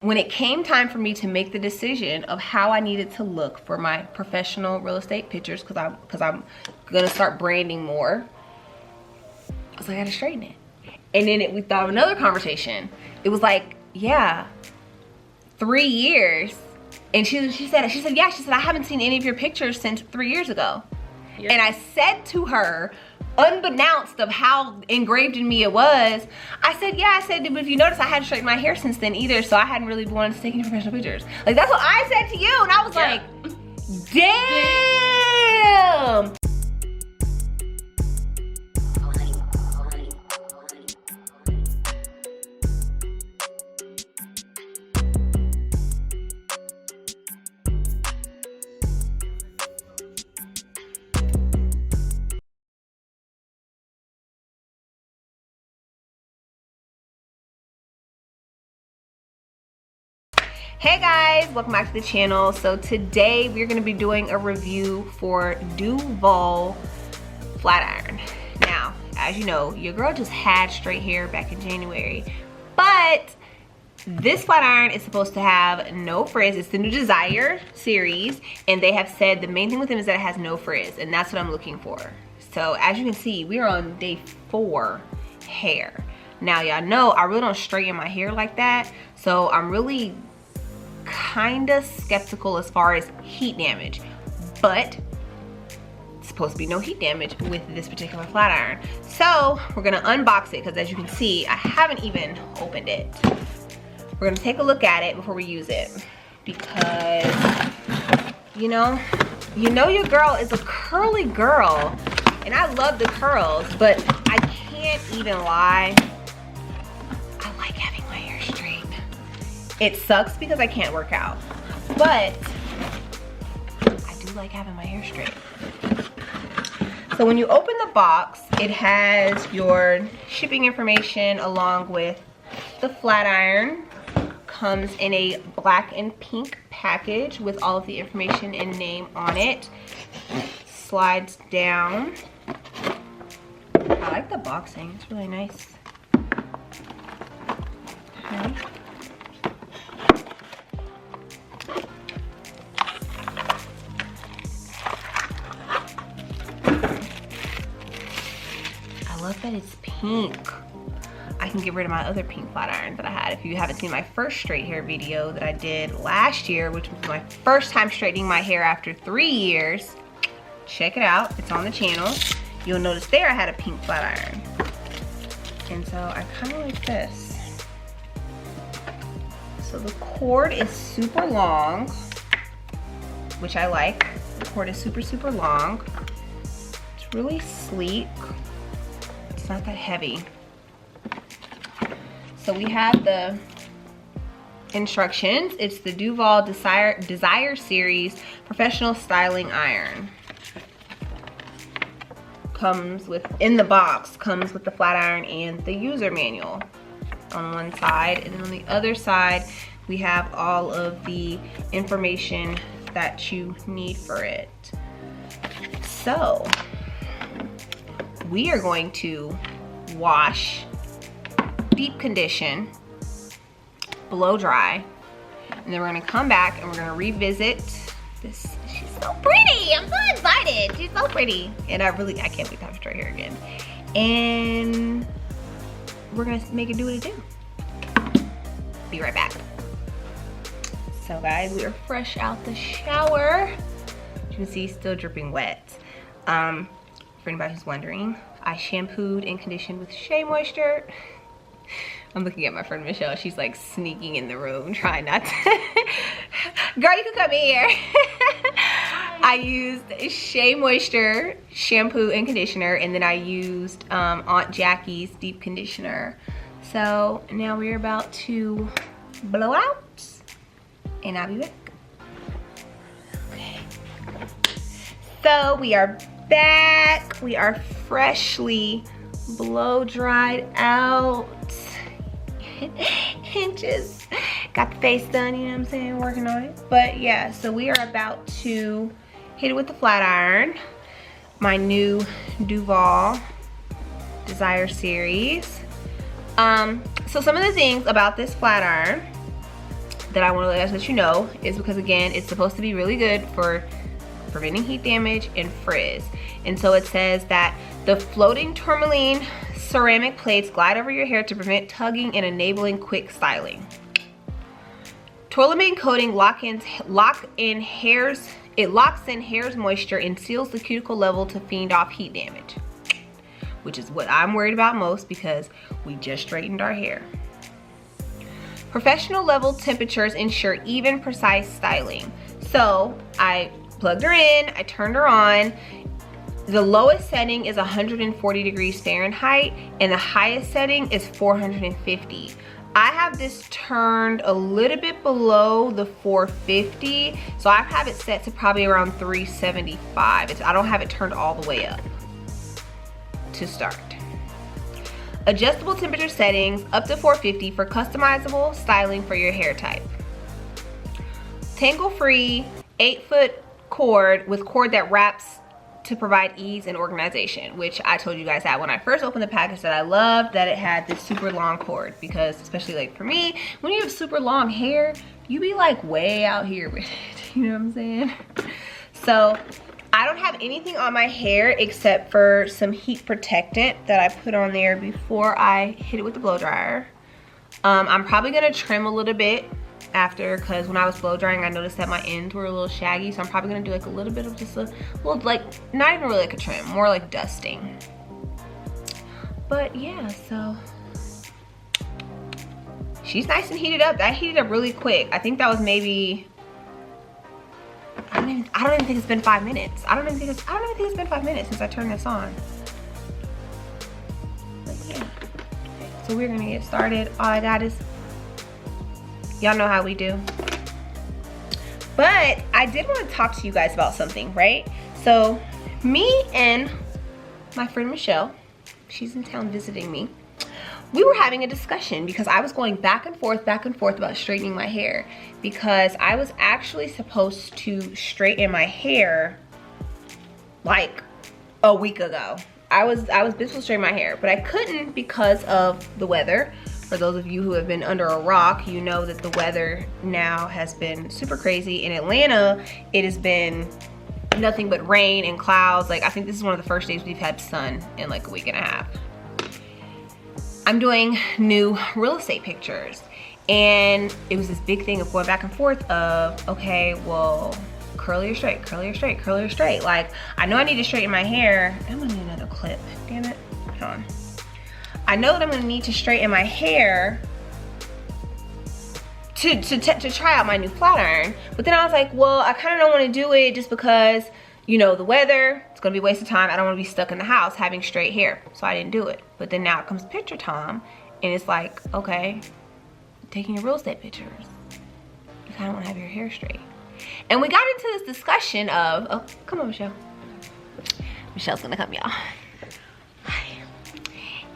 When it came time for me to make the decision of how I needed to look for my professional real estate pictures, because I'm gonna start branding more, I was like, I gotta straighten it. And then we thought of another conversation. It was like, yeah, 3 years. And she said, yeah, she said, I haven't seen any of your pictures since 3 years ago. Yep. And I said to her, unbeknownst of how engraved in me it was, I said, yeah, I said, but if you notice, I hadn't straightened my hair since then either, so I hadn't really wanted to take any professional pictures. Like, that's what I said to you, and I was like, damn. Hey guys, welcome back to the channel. So today we're going to be doing a review for Duvolle flat iron. Now, as you know, your girl just had straight hair back in January, but this flat iron is supposed to have no frizz. It's the new Desire series, and they have said the main thing with them is that it has no frizz, and that's what I'm looking for. So as you can see, we are on day 4 hair. Now y'all know I really don't straighten my hair like that, so I'm really kind of skeptical as far as heat damage, but it's supposed to be no heat damage with this particular flat iron. So we're gonna unbox it, because as you can see, I haven't even opened it. We're gonna take a look at it before we use it, because you know your girl is a curly girl, and I love the curls, but I can't even lie, I like having my hair straight. It sucks because I can't work out, but I do like having my hair straight. So when you open the box, it has your shipping information along with the flat iron. Comes in a black and pink package with all of the information and name on it. Slides down. I like the boxing, it's really nice. Okay. I love that it's pink. I can get rid of my other pink flat iron that I had. If you haven't seen my first straight hair video that I did last year, which was my first time straightening my hair after 3 years, check it out, it's on the channel. You'll notice there I had a pink flat iron. And so I kind of like this. So the cord is super long, which I like. The cord is super, super long. It's really sleek. It's not that heavy. So we have the instructions. It's the Duvolle Desire Series Professional Styling Iron. Comes with, in the box, comes with the flat iron and the user manual on one side. And then on the other side, we have all of the information that you need for it. So we are going to wash, deep condition, blow dry, and then we're gonna come back and we're gonna revisit this. She's so pretty, I'm so excited. She's so pretty. And I can't wait to have straight hair again. And we're gonna make it do what it do. Be right back. So guys, we are fresh out the shower. As you can see, still dripping wet. For anybody who's wondering, I shampooed and conditioned with Shea Moisture. I'm looking at my friend Michelle. She's like sneaking in the room, trying not to. Girl, you can come in here. I used Shea Moisture shampoo and conditioner, and then I used Aunt Jackie's deep conditioner. So now we're about to blow out, and I'll be back. Okay. So we are back. We are freshly blow dried out. And just got the face done, you know what I'm saying, working on it. But yeah, so we are about to hit it with the flat iron, my new Duvolle Desire series. So some of the things about this flat iron that I want to let you know is because, again, it's supposed to be really good for preventing heat damage and frizz. And so it says that the floating tourmaline ceramic plates glide over your hair to prevent tugging and enabling quick styling. Tourmaline coating locks in hair's moisture and seals the cuticle level to fend off heat damage, which is what I'm worried about most because we just straightened our hair. Professional level temperatures ensure even, precise styling. So I plugged her in, I turned her on. The lowest setting is 140 degrees Fahrenheit and the highest setting is 450. I have this turned a little bit below the 450, so I have it set to probably around 375. I don't have it turned all the way up to start. Adjustable temperature settings up to 450 for customizable styling for your hair type. Tangle-free 8-foot cord with cord that wraps to provide ease and organization, which I told you guys that when I first opened the package, that I loved that it had this super long cord, because especially like for me, when you have super long hair, you be like way out here with it, you know what I'm saying? So I don't have anything on my hair except for some heat protectant that I put on there before I hit it with the blow dryer. I'm probably gonna trim a little bit after, because when I was blow drying I noticed that my ends were a little shaggy, so I'm probably gonna do like a little bit of just a little, like, not even really like a trim, more like dusting. But yeah, so she's nice and heated up. That heated up really quick. I think that was maybe, I don't even think it's been 5 minutes. I don't even think it's been 5 minutes since I turned this on. But yeah, so we're gonna get started. All I got is, y'all know how we do. But I did want to talk to you guys about something, right? So me and my friend Michelle, she's in town visiting me, we were having a discussion because I was going back and forth about straightening my hair, because I was actually supposed to straighten my hair like a week ago. I was supposed to straighten my hair, but I couldn't because of the weather. For those of you who have been under a rock, you know that the weather now has been super crazy. In Atlanta, it has been nothing but rain and clouds. Like, I think this is one of the first days we've had sun in like a week and a half. I'm doing new real estate pictures, and it was this big thing of going back and forth of, okay, well, curly or straight, curly or straight, curly or straight. Like, I know I need to straighten my hair. I'm gonna need another clip, damn it, hold on. I know that I'm gonna need to straighten my hair to try out my new flat iron, but then I was like, well, I kind of don't want to do it just because, you know, the weather, it's gonna be a waste of time. I don't want to be stuck in the house having straight hair, so I didn't do it. But then now it comes picture time, and it's like, okay, taking your real estate pictures, you kind of want to have your hair straight. And we got into this discussion of, oh, come on, Michelle. Michelle's gonna come, y'all.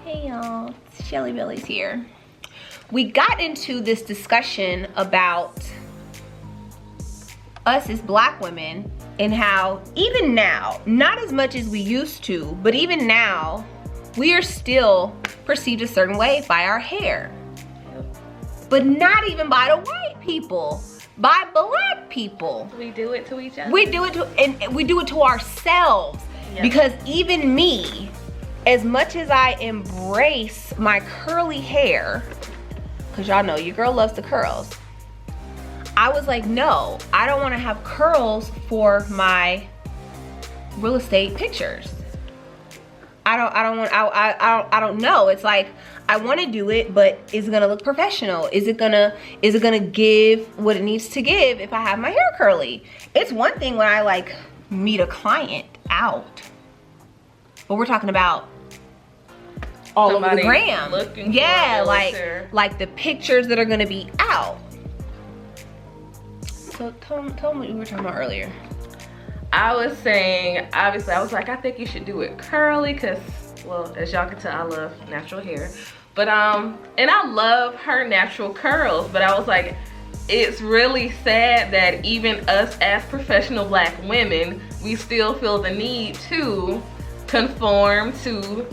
Hey y'all, Shelly Belly's here. We got into this discussion about us as black women and how even now, not as much as we used to, but even now, we are still perceived a certain way by our hair. But not even by the white people, by black people. We do it to each other. We do it to, and we do it to ourselves. Yep. Because even me, as much as I embrace my curly hair, because y'all know your girl loves the curls, I was like, no, I don't want to have curls for my real estate pictures. I don't know. It's like, I want to do it, but is it gonna look professional? Is it gonna give what it needs to give if I have my hair curly? It's one thing when I like meet a client out, but we're talking about all over the gram. Yeah, like the pictures that are gonna be out. So tell them what you were talking about earlier. I was saying, obviously, I was like, I think you should do it curly, because, well, as y'all can tell, I love natural hair. But, and I love her natural curls, but I was like, it's really sad that even us as professional black women, we still feel the need to conform to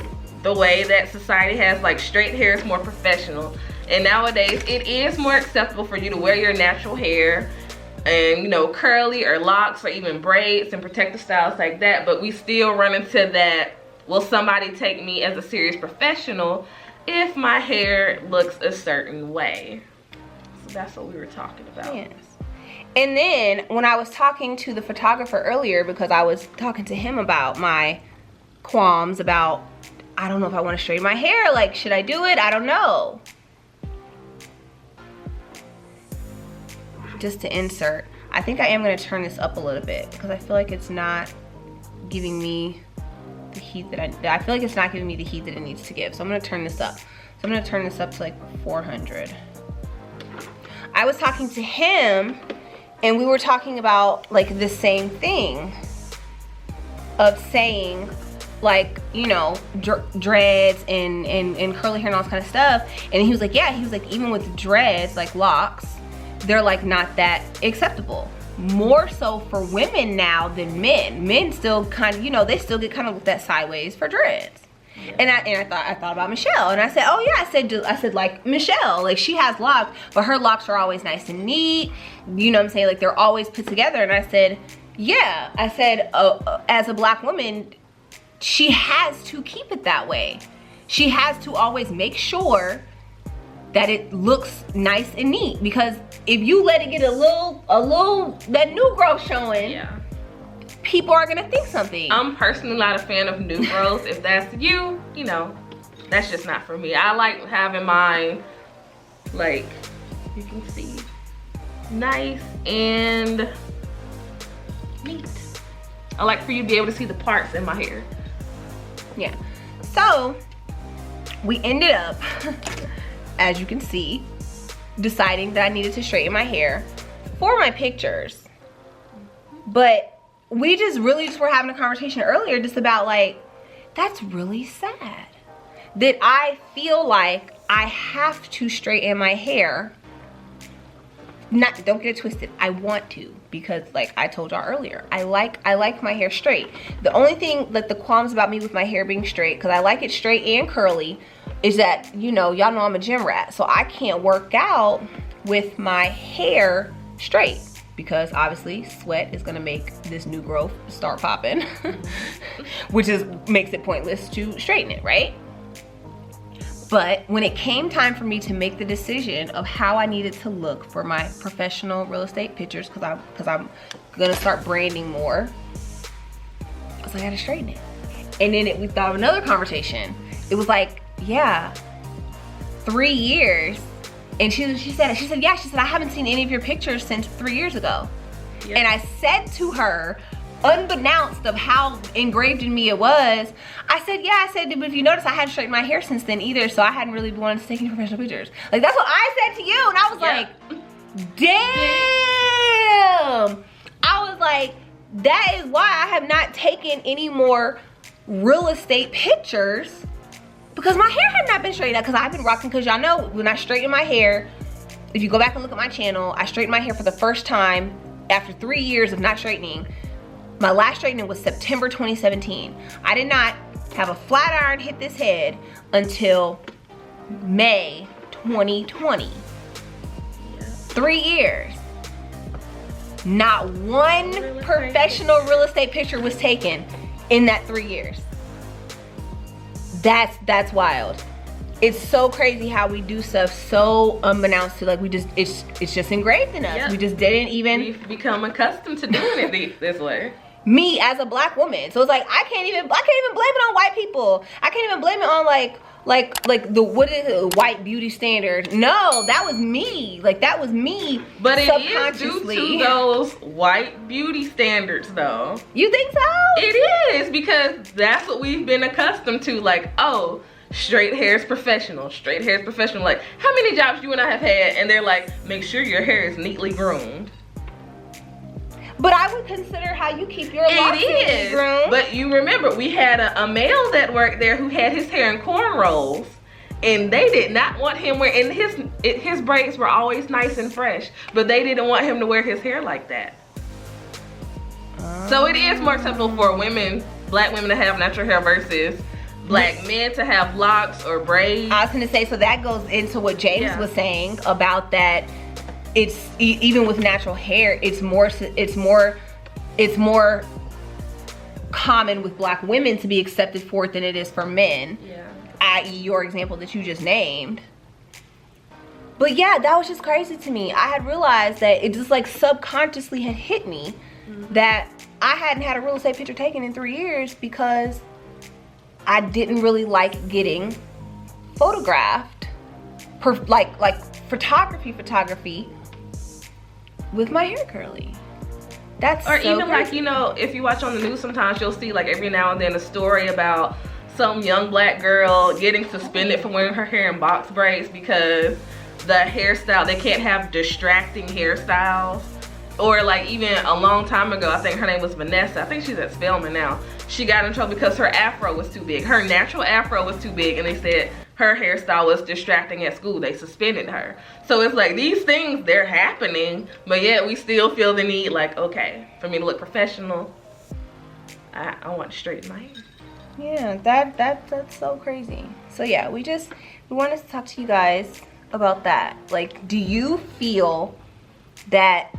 the way that society has, like, straight hair is more professional. And nowadays, it is more acceptable for you to wear your natural hair and, you know, curly or locks or even braids and protective styles like that. But we still run into that, will somebody take me as a serious professional if my hair looks a certain way? So that's what we were talking about. Yes. And then when I was talking to the photographer earlier, because I was talking to him about my qualms about, I don't know if I want to straighten my hair, like, should I do it? I don't know. Just to insert, I think I am going to turn this up a little bit because I feel like it's not giving me the heat that I feel like it's not giving me the heat that it needs to give. So I'm going to turn this up. So I'm going to turn this up to like 400. I was talking to him and we were talking about like the same thing of saying, like, you know, dreads and curly hair and all this kind of stuff. And he was like, yeah, he was like, even with dreads, like locks, they're like not that acceptable. More so for women now than men. Men still kind of, you know, they still get kind of looked at sideways for dreads. Yeah. And I thought about Michelle, and I said, oh yeah, I said like Michelle, like she has locks, but her locks are always nice and neat. You know what I'm saying? Like they're always put together. And I said, yeah, I said, as a black woman, she has to keep it that way. She has to always make sure that it looks nice and neat, because if you let it get a little that new growth showing, yeah, people are gonna think something. I'm personally not a fan of new growth. If that's you, you know, that's just not for me. I like having mine, like you can see, nice and neat. I like for you to be able to see the parts in my hair. Yeah, so we ended up, as you can see, deciding that I needed to straighten my hair for my pictures. But we just were having a conversation earlier just about like, that's really sad that I feel like I have to straighten my hair. Don't get it twisted, I want to, because like I told y'all earlier, I like my hair straight. The only thing, like the qualms about me with my hair being straight, because I like it straight and curly, is that, you know, y'all know I'm a gym rat, so I can't work out with my hair straight, because obviously sweat is gonna make this new growth start popping, which makes it pointless to straighten it, right? But when it came time for me to make the decision of how I needed to look for my professional real estate pictures, because I'm gonna start branding more, I was like, I gotta straighten it. And then we thought of another conversation. It was like, yeah, 3 years. And she said, yeah, I haven't seen any of your pictures since 3 years ago. Yep. And I said to her, unbeknownst of how engraved in me it was, I said, yeah, but if you notice, I hadn't straightened my hair since then either, so I hadn't really wanted to take any professional pictures. Like, that's what I said to you, and I was like, damn. I was like, that is why I have not taken any more real estate pictures, because my hair had not been straightened out, because I've been rocking, because y'all know, when I straighten my hair, if you go back and look at my channel, I straightened my hair for the first time after 3 years of not straightening. My last straightening was September 2017. I did not have a flat iron hit this head until May 2020. Yeah. 3 years. Not one professional real estate picture was taken in that 3 years. That's wild. It's so crazy how we do stuff so unbeknownst to, like, it's just engraved in us. Yeah. We just didn't even. We've become accustomed to doing it this way. Me as a black woman, so it's like I can't even blame it on white people. I can't even blame it on like the what is it, white beauty standard. No, that was me. Like that was me. But it is due to those white beauty standards, though. You think so? It is, because that's what we've been accustomed to. Like, oh, straight hair is professional. Straight hair is professional. Like, how many jobs you and I have had, and they're like, make sure your hair is neatly groomed. But I would consider how you keep your locks neatly groomed. But you remember, we had a male that worked there who had his hair in cornrows, and they did not want him wearing, and his braids were always nice and fresh, but they didn't want him to wear his hair like that. So it is more acceptable for women, black women, to have natural hair versus black men to have locks or braids. I was gonna say, so that goes into what James was saying about that. It's even with natural hair, it's more common with black women to be accepted for it than it is for men. Yeah. I.e. your example that you just named. But yeah, that was just crazy to me. I had realized that it just like subconsciously had hit me that I hadn't had a real estate picture taken in 3 years because I didn't really like getting photographed, like photography with my hair curly. That's or so even crazy. like, you know, if you watch on the news, sometimes you'll see like every now and then a story about some young black girl getting suspended for wearing her hair in box braids because the hairstyle, they can't have distracting hairstyles. Or like even a long time ago, I think her name was Vanessa, I think she's at Spelman now, she got in trouble because her afro was too big. Her natural afro was too big, and they said her hairstyle was distracting at school. They suspended her. So it's like these things, they're happening, but yet we still feel the need, like, okay, for me to look professional, I want to straighten my hair. Yeah, that's so crazy. So yeah, we wanted to talk to you guys about that. Like, do you feel that,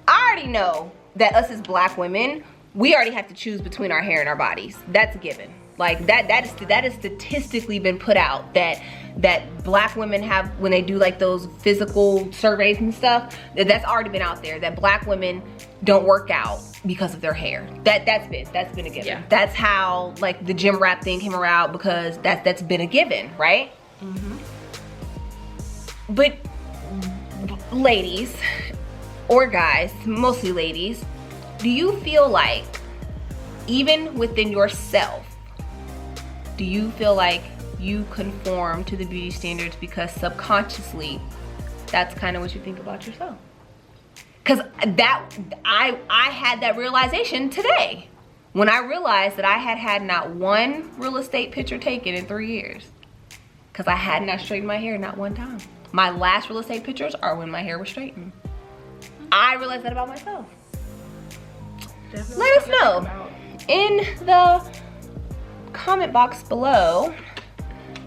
I already know that us as black women, we already have to choose between our hair and our bodies. That's a given. Like that is statistically been put out that black women have, when they do like those physical surveys and stuff, that's already been out there, that black women don't work out because of their hair. That's been a given. Yeah. That's how like the gym rap thing came around, because that's been a given, right? But ladies or guys, mostly ladies, do you feel like even within yourself, do you feel like you conform to the beauty standards because subconsciously that's kind of what you think about yourself? Because I had that realization today when I realized that I had not one real estate picture taken in 3 years because I had not straightened my hair not one time. My last real estate pictures are when my hair was straightened. I realized that about myself. Definitely. Let us know in the comment box below.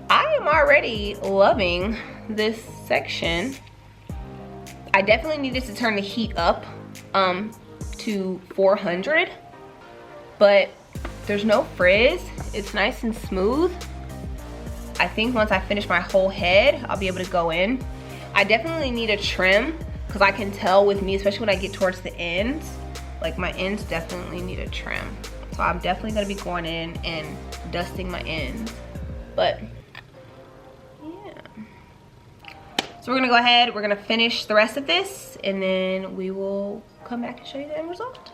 I am already loving this section. I definitely needed to turn the heat up to 400, but there's no frizz. It's nice and smooth. I think once I finish my whole head, I'll be able to go in. I definitely need a trim because I can tell with me, especially when I get towards the ends, like my ends definitely need a trim. So I'm definitely gonna be going in and dusting my ends. But yeah. So we're gonna go ahead, we're gonna finish the rest of this, and then we will come back and show you the end result.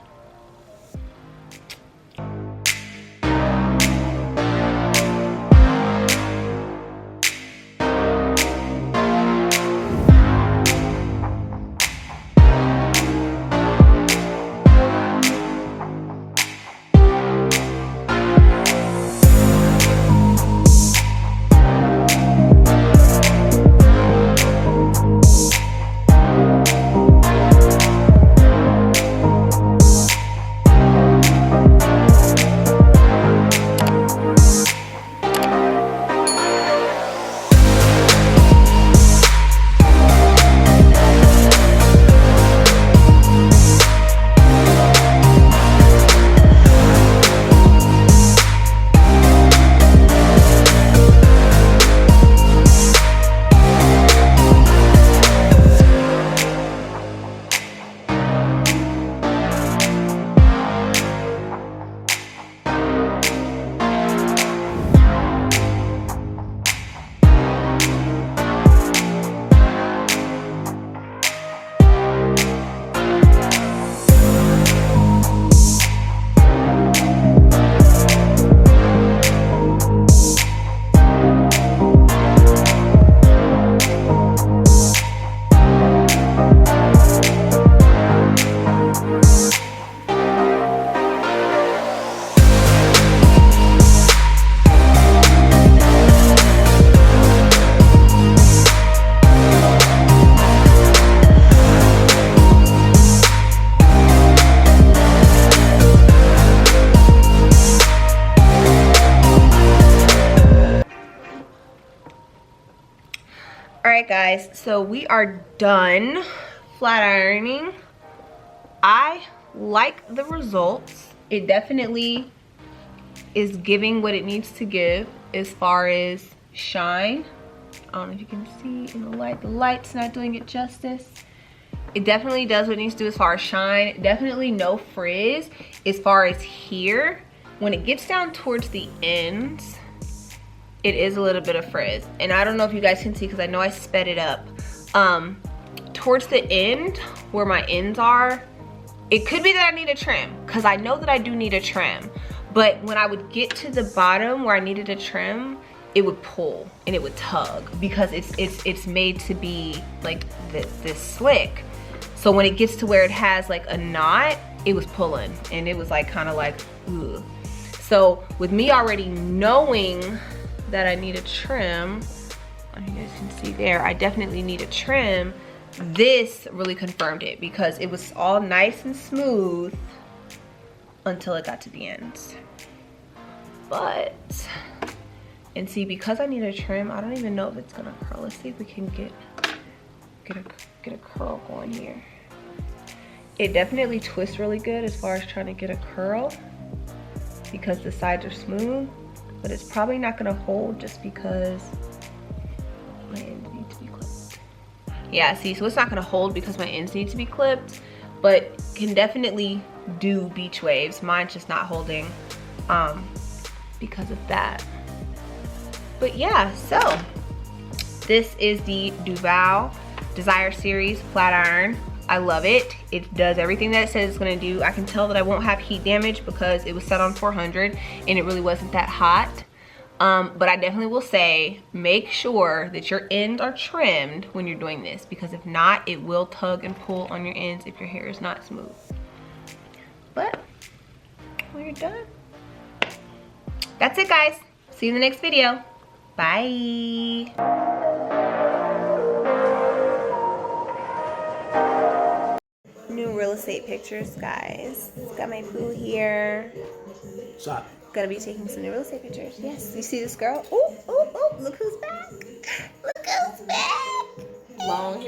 right, guys, so we are done flat ironing. I like the results. It definitely is giving what it needs to give as far as shine. I don't know if you can see in the light. The light's not doing it justice. It definitely does what it needs to do as far as shine. Definitely no frizz as far as here. When it gets down towards the ends, it is a little bit of frizz. And I don't know if you guys can see because I know I sped it up. Towards the end, where my ends are, it could be that I need a trim because I know that I do need a trim. But when I would get to the bottom where I needed a trim, it would pull and it would tug because it's made to be like this slick. So when it gets to where it has like a knot, it was pulling and it was like kind of like, ugh. So with me already knowing that I need a trim, you guys can see there, I definitely need a trim. This really confirmed it because it was all nice and smooth until it got to the ends. But, and see, because I need a trim, I don't even know if it's gonna curl. Let's see if we can get a curl going here. It definitely twists really good as far as trying to get a curl because the sides are smooth, but it's probably not gonna hold just because my ends need to be clipped. Yeah, see, so it's not gonna hold because my ends need to be clipped, but can definitely do beach waves. Mine's just not holding because of that. But yeah, so this is the Duvolle Desire Series flat iron. I love it. It does everything that it says it's gonna do. I can tell that I won't have heat damage because it was set on 400 and it really wasn't that hot. But I definitely will say, make sure that your ends are trimmed when you're doing this because if not, it will tug and pull on your ends if your hair is not smooth. But we're done. That's it, guys. See you in the next video. Bye. New real estate pictures, guys. Got my poo here. Stop. Gonna be taking some new real estate pictures. Yes. You see this girl? Oh, oh, oh, look who's back. Look who's back. Long